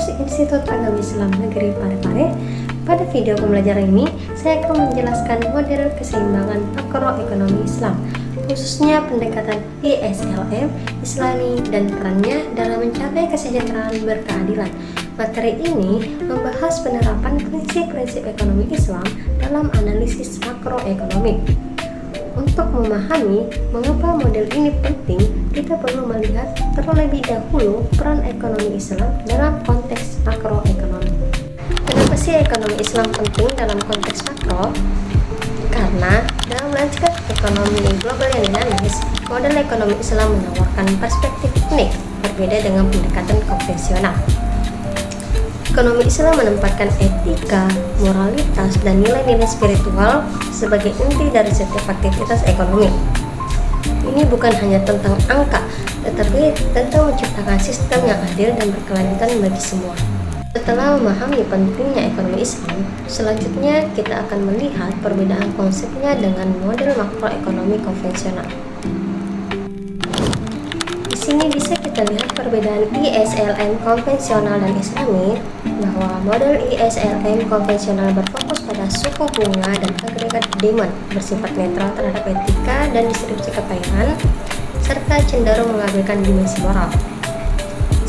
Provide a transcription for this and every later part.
kampus Institut Agama Islam Negeri Parepare. Pada video pembelajaran ini, saya akan menjelaskan model keseimbangan makroekonomi Islam, khususnya pendekatan ISLM, Islami, dan perannya dalam mencapai kesejahteraan berkeadilan. Materi ini membahas penerapan prinsip-prinsip ekonomi Islam dalam analisis makroekonomi. Untuk memahami mengapa model ini penting, kita perlu melihat terlebih dahulu peran ekonomi Islam dalam konteks makroekonomi. Kenapa sih ekonomi Islam penting dalam konteks makro? Karena dalam lanskap ekonomi global yang dinamis, model ekonomi Islam menawarkan perspektif unik, berbeda dengan pendekatan konvensional. Ekonomi Islam menempatkan etika, moralitas, dan nilai-nilai spiritual sebagai inti dari setiap aktivitas ekonomi. Ini bukan hanya tentang angka, tetapi tentang menciptakan sistem yang adil dan berkelanjutan bagi semua. Setelah memahami pentingnya ekonomi Islam, selanjutnya kita akan melihat perbedaan konsepnya dengan model makroekonomi konvensional. Di sini bisa kita lihat perbedaan ISLM konvensional dan Islami, bahwa model ISLM konvensional berfokus pada suku bunga dan agregat demand, bersifat netral terhadap etika dan distribusi kekayaan, serta cenderung mengabaikan dimensi moral.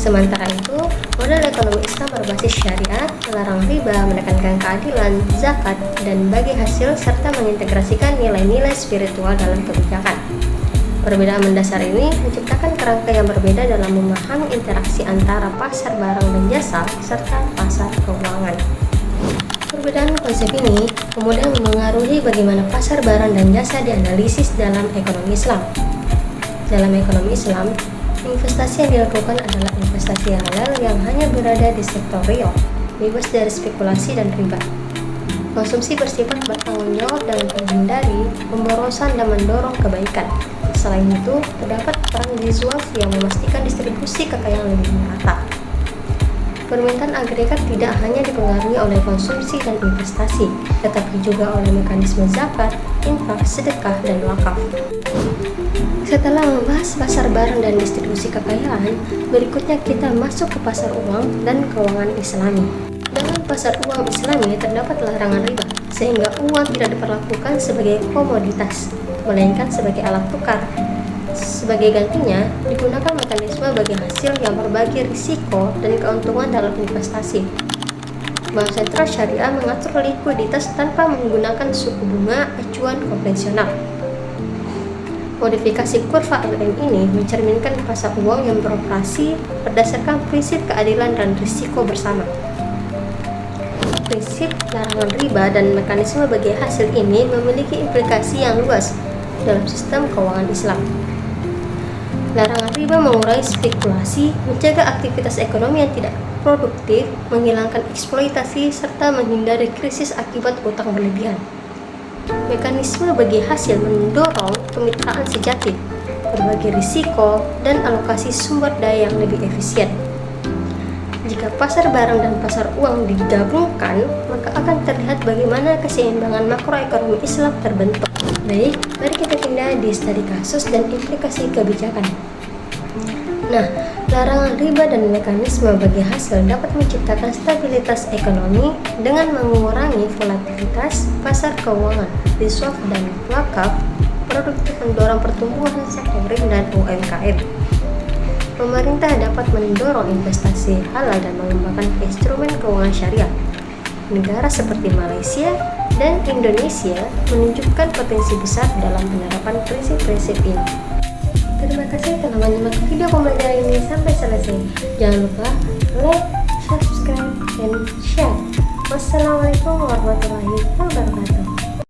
Sementara itu, model ekonomi Islam berbasis syariat, melarang riba, menekankan keadilan, zakat, dan bagi hasil, serta mengintegrasikan nilai-nilai spiritual dalam kebijakan. Perbedaan mendasar ini menciptakan kerangka yang berbeda dalam memahami interaksi antara pasar barang dan jasa serta pasar keuangan. Perbedaan konsep ini kemudian memengaruhi bagaimana pasar barang dan jasa dianalisis dalam ekonomi Islam. Dalam ekonomi Islam, investasi yang dilakukan adalah investasi halal yang hanya berada di sektor real, bebas dari spekulasi dan riba. Konsumsi bersifat bertanggung jawab dalam menghindari pemborosan dan mendorong kebaikan. Selain itu, terdapat peran Zizwaf yang memastikan distribusi kekayaan lebih merata. Permintaan agregat tidak hanya dipengaruhi oleh konsumsi dan investasi, tetapi juga oleh mekanisme zakat, infak, sedekah, dan wakaf. Setelah membahas pasar barang dan distribusi kekayaan, berikutnya kita masuk ke pasar uang dan keuangan Islami. Dalam pasar uang Islami terdapat larangan riba, sehingga uang tidak diperlakukan sebagai komoditas, melainkan sebagai alat tukar. Sebagai gantinya, digunakan mekanisme bagi hasil yang berbagi risiko dan keuntungan dalam investasi. Bank sentral syariah mengatur likuiditas tanpa menggunakan suku bunga acuan konvensional. Modifikasi kurva LM ini mencerminkan pasar uang yang beroperasi berdasarkan prinsip keadilan dan risiko bersama. Prinsip larangan riba dan mekanisme bagi hasil ini memiliki implikasi yang luas dalam sistem keuangan Islam. Larangan riba mengurangi spekulasi, menjaga aktivitas ekonomi yang tidak produktif, menghilangkan eksploitasi, serta menghindari krisis akibat utang berlebihan. Mekanisme bagi hasil mendorong kemitraan sejati, berbagi risiko, dan alokasi sumber daya yang lebih efisien. Jika pasar barang dan pasar uang digabungkan, maka akan terlihat bagaimana keseimbangan makroekonomi Islam terbentuk. Baik, mari kita pindah di studi kasus dan implikasi kebijakan. Nah, larangan riba dan mekanisme bagi hasil dapat menciptakan stabilitas ekonomi dengan mengurangi volatilitas pasar keuangan, riswaf dan wakaf, produktif mendorong pertumbuhan sektor real dan UMKM. Pemerintah dapat mendorong investasi halal dan mengembangkan instrumen keuangan syariah. Negara seperti Malaysia dan Indonesia menunjukkan potensi besar dalam penerapan prinsip-prinsip ini. Terima kasih telah menyimak video pembelajaran ini sampai selesai. Jangan lupa like, subscribe, dan share. Wassalamualaikum warahmatullahi wabarakatuh.